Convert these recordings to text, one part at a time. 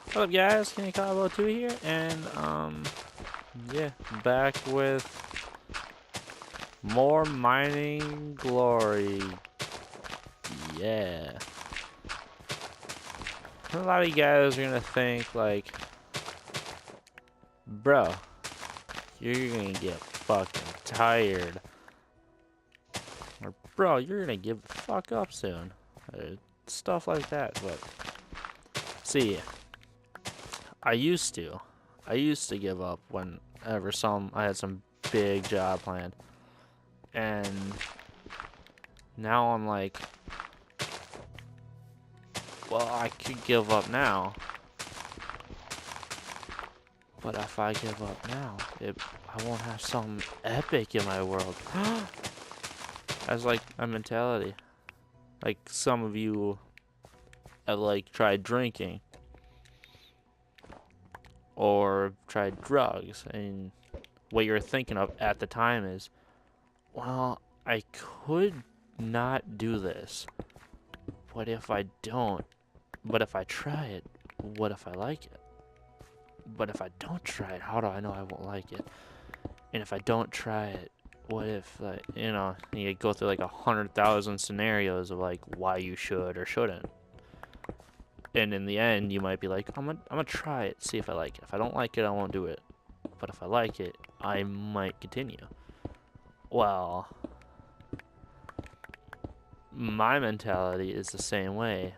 What's up, guys? Kenny Cabo 2 here, and yeah, back with more mining glory. Yeah. A lot of you guys are gonna think like, bro, you're gonna get fucking tired, or bro, you're gonna give the fuck up soon, stuff like that. But see, I used to. I used to give up whenever I had some big job planned. And now I'm like, well, I could give up now. But if I give up now, I won't have something epic in my world. That's like my mentality. Like some of you have like tried drinking or tried drugs, and what you're thinking of at the time is, well, I could not do this. What if I don't? But if I try it, what if I like it? But if I don't try it, how do I know I won't like it? And if I don't try it, what if, like, you go through like 100,000 scenarios of like why you should or shouldn't. And in the end, you might be like, I'm gonna try it, see if I like it. If I don't like it, I won't do it. But if I like it, I might continue. Well, my mentality is the same way,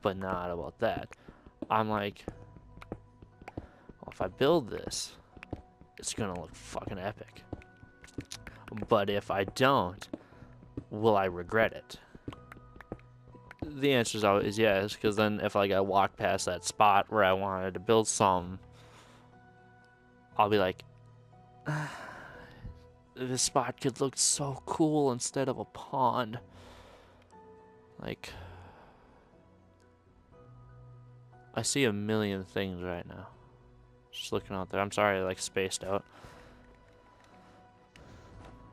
but not about that. I'm like, well, if I build this, it's gonna look fucking epic. But if I don't, will I regret it? The answer is always yes, because then if like I walk past that spot where I wanted to build some, I'll be like, this spot could look so cool instead of a pond. Like, I see a million things right now. Just looking out there. I'm sorry I like spaced out.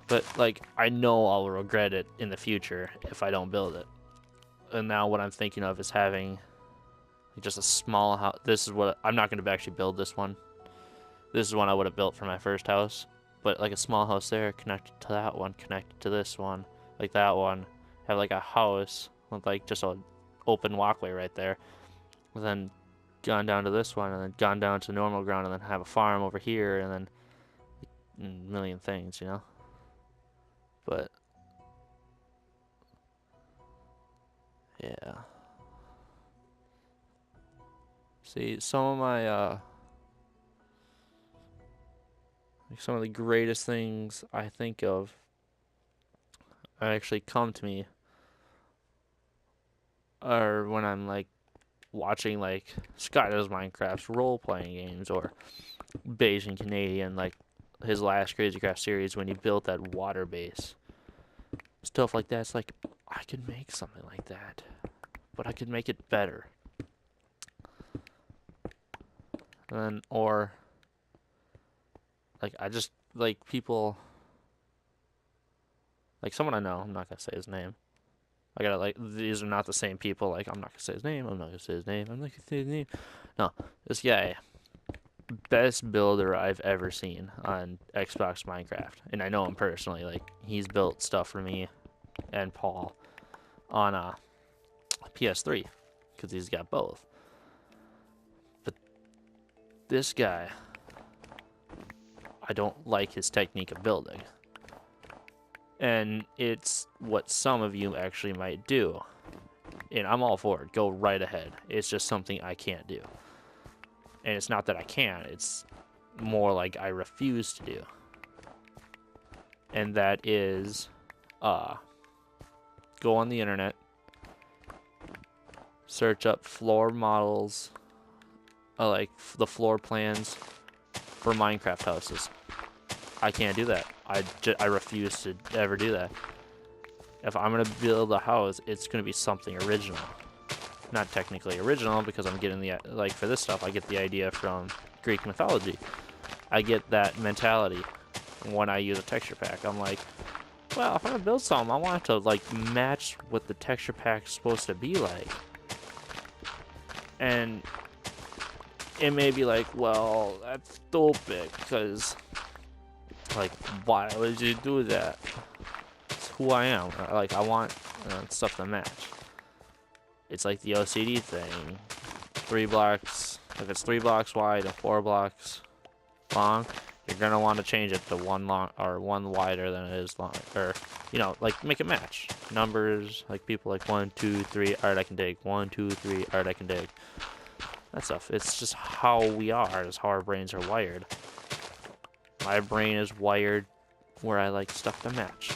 But like, I know I'll regret it in the future if I don't build it. And now what I'm thinking of is having just a small house. This is what I'm not going to actually build this one. This is one I would have built for my first house, but like a small house there connected to that one, connected to this one, like that one. Have like a house with like just an open walkway right there. And then gone down to this one, and then gone down to normal ground, and then have a farm over here, and then a million things, But yeah. See, some of my like some of the greatest things I think of actually come to me are when I'm like watching like Scott does Minecraft's role playing games, or Bayesian Canadian, like his last Crazy Craft series when he built that water base. Stuff like that. It's like, I could make something like that, but I could make it better. And then, or like, I just like people, like someone I know, I'm not gonna say his name. I gotta like, these are not the same people. Like, I'm not gonna say his name. I'm not gonna say his name. I'm not gonna say his name. No, this guy, best builder I've ever seen on Xbox Minecraft, and I know him personally. Like, he's built stuff for me and Paul on PS3 because he's got both. But this guy, I don't like his technique of building, and it's what some of you actually might do. And I'm all for it. Go right ahead. It's just something I can't do. And it's not that I can't, it's more like I refuse to do. And that is go on the internet, search up floor models, like the floor plans for Minecraft houses. I can't do that. I refuse to ever do that. If I'm going to build a house, it's going to be something original. Not technically original, because I'm getting the, like for this stuff, I get the idea from Greek mythology. I get that mentality when I use a texture pack. I'm like, well, if I'm gonna build something, I want it to like match what the texture pack's supposed to be like. And it may be like, well, that's stupid, because, like, why would you do that? It's who I am. Like, I want stuff to match. It's like the OCD thing. 3 blocks, if it's 3 blocks wide and 4 blocks long, you're gonna want to change it to 1 long or 1 wider than it is long, or you know, like make it match numbers. Like people like 1, 2, 3. Alright, I can dig. 1, 2, 3. Alright, I can dig. That stuff. It's just how we are. It's how our brains are wired. My brain is wired where I like stuff to match,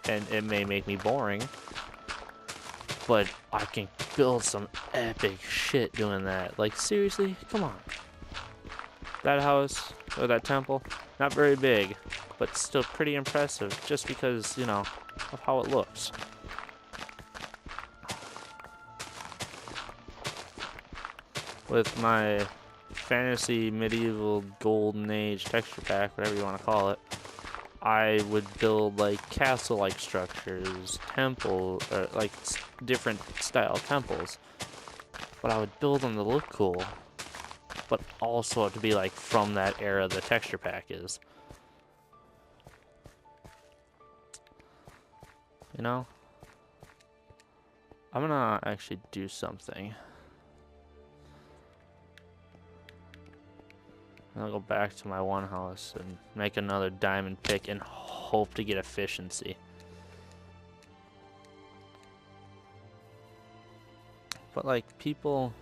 and it may make me boring, but I can build some epic shit doing that. Like seriously, come on. That house, or that temple, not very big, but still pretty impressive just because, you know, of how it looks. With my fantasy medieval golden age texture pack, whatever you want to call it, I would build like castle-like structures, temple, or like different style temples, but I would build them to look cool, but also to be like from that era the texture pack is. You know? I'm gonna actually do something. I'll go back to my one house and make another diamond pick and hope to get efficiency. But like people,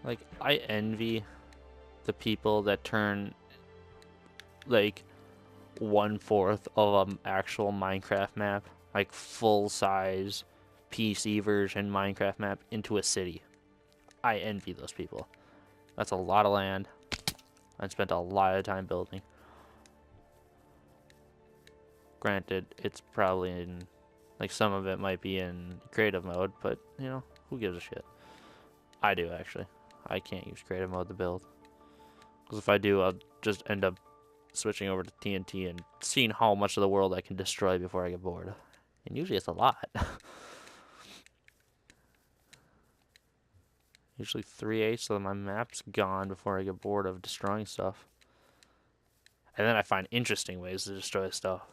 like I envy the people that turn like 1/4 of an actual Minecraft map, like full size PC version Minecraft map, into a city. I envy those people. That's a lot of land. I spent a lot of time building. Granted, it's probably in, like some of it might be in creative mode, but you know, who gives a shit? I do actually. I can't use creative mode to build, because if I do, I'll just end up switching over to TNT and seeing how much of the world I can destroy before I get bored. And usually it's a lot. Usually 3/8 of my map's gone before I get bored of destroying stuff. And then I find interesting ways to destroy stuff.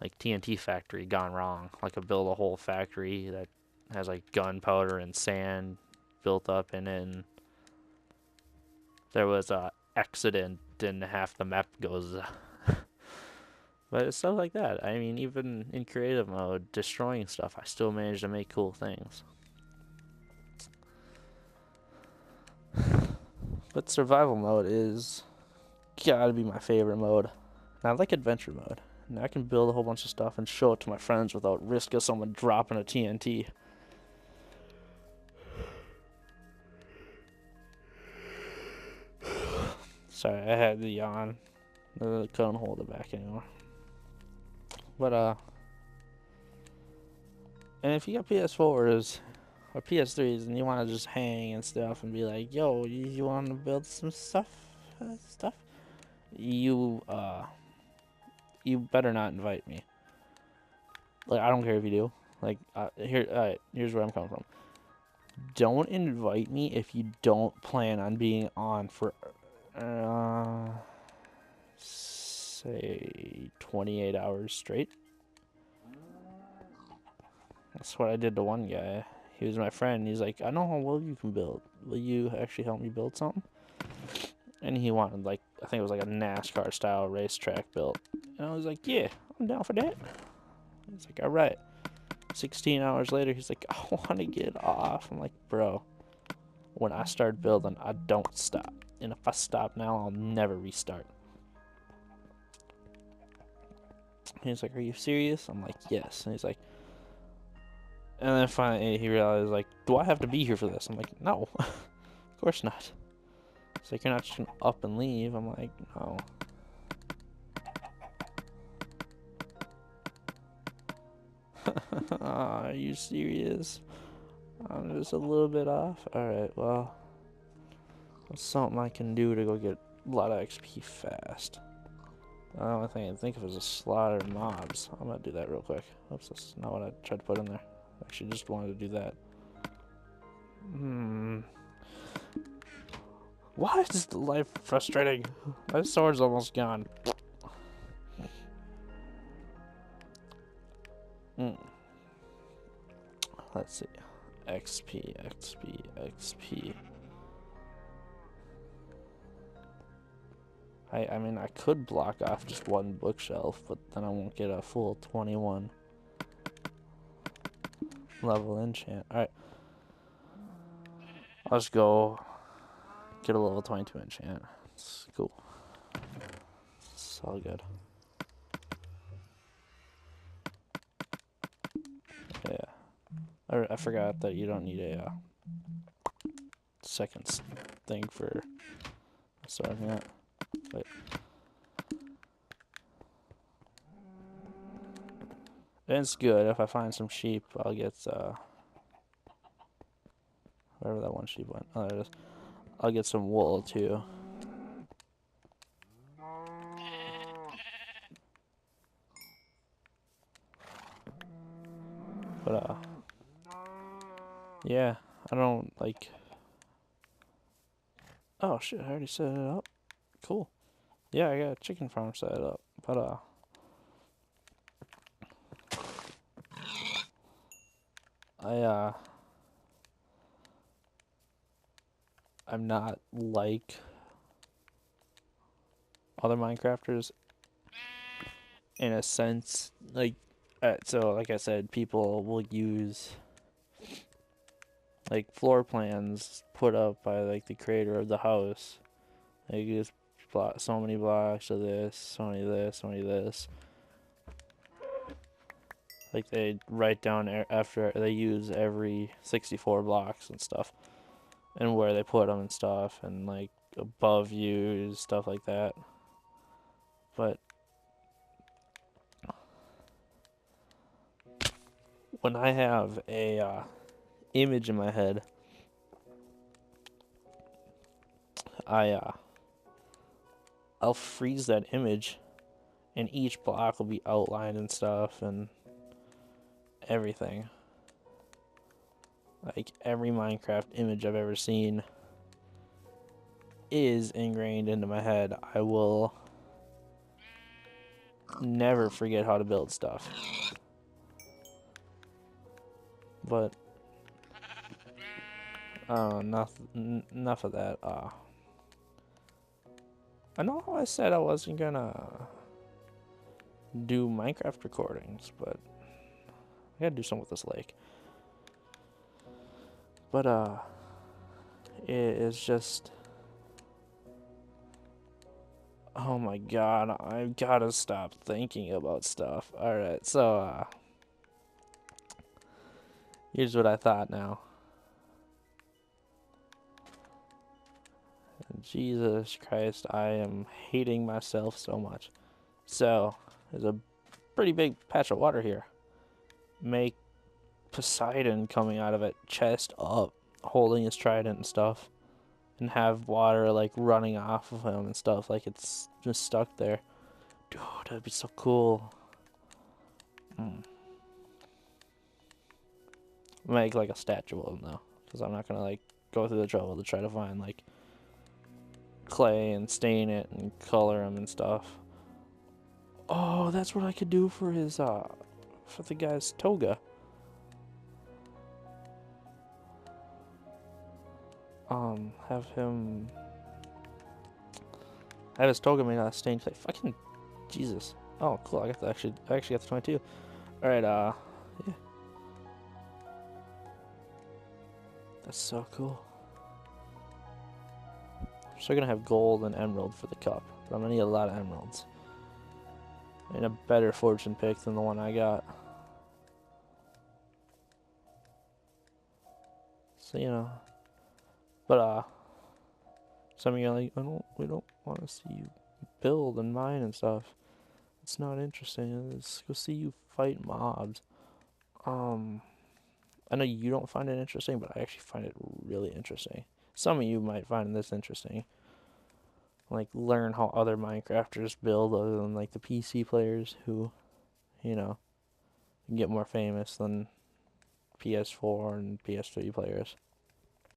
Like TNT factory gone wrong. Like I build a whole factory that has like gunpowder and sand built up in it, and there was a accident and half the map goes. But it's stuff like that. I mean, even in creative mode, destroying stuff, I still manage to make cool things. But survival mode is gotta be my favorite mode. And I like adventure mode. And I can build a whole bunch of stuff and show it to my friends without risk of someone dropping a TNT. Sorry, I had the yawn. I couldn't hold it back anymore. But and if you got PS4s or PS3s and you want to just hang and stuff and be like, yo, you want to build some stuff, you better not invite me. Like, I don't care if you do. Like, here's where I'm coming from. Don't invite me if you don't plan on being on for, say, 28 hours straight. That's what I did to one guy. He was my friend. He's like, I know how well you can build. Will you actually help me build something? And he wanted, like, I think it was like a NASCAR style racetrack built. And I was like, yeah, I'm down for that. He's like, all right. 16 hours later, he's like, I want to get off. I'm like, bro, when I start building, I don't stop. And if I stop now, I'll never restart. He's like, are you serious? I'm like, yes. And he's like, and then finally he realized, like, do I have to be here for this? I'm like, no, of course not. It's like, you're not just gonna up and leave. I'm like, no. Are you serious? I'm just a little bit off. Alright, well, what's something I can do to go get a lot of XP fast? The only thing I can think of is a slaughter mobs. I'm gonna do that real quick. Oops, that's not what I tried to put in there. I actually just wanted to do that. Why is this life frustrating? My sword's almost gone. Let's see. XP, XP, XP. I mean, I could block off just one bookshelf, but then I won't get a full 21 level enchant. Alright. I'll just go get a level 22 enchant. It's cool. It's all good. Yeah. I forgot that you don't need a second thing for starting that. Wait. It's good. If I find some sheep, I'll get wherever that one sheep went. Oh, there it is. I'll get some wool too. But yeah, I don't like. Oh shit! I already set it up. Cool. Yeah, I got a chicken farm set up, but I'm not like other Minecrafters in a sense. Like, so like I said, people will use like floor plans put up by like the creator of the house. Like, you just so many blocks of this, so many this, so many this. Like, they write down after they use every 64 blocks and stuff, and where they put them and stuff, and like above views, stuff like that. But when I have a image in my head, I'll freeze that image, and each block will be outlined and stuff and everything. Like, every Minecraft image I've ever seen is ingrained into my head. I will never forget how to build stuff. But enough of that. I know I said I wasn't gonna do Minecraft recordings, but I gotta do something with this lake. But it is just, oh my god, I've gotta stop thinking about stuff. Alright, so here's what I thought now. Jesus Christ, I am hating myself so much. So, there's a pretty big patch of water here. Make Poseidon coming out of it, chest up, holding his trident and stuff, and have water like running off of him and stuff, like it's just stuck there. Dude, that'd be so cool. Make like a statue of him though, because I'm not gonna like go through the trouble to try to find like clay and stain it and color him and stuff. Oh, that's what I could do for his for the guy's toga. Have his toga made out of stained clay. Fucking Jesus. Oh, cool. I actually got the 22. All right. Yeah. That's so cool. I'm still gonna have gold and emerald for the cup, but I'm gonna need a lot of emeralds. And a better fortune pick than the one I got. So, you know. But some of you are like, we don't want to see you build and mine and stuff. It's not interesting. Let's go see you fight mobs. I know you don't find it interesting, but I actually find it really interesting. Some of you might find this interesting. Like, learn how other Minecrafters build other than like the PC players who, you know, get more famous than PS4 and PS3 players.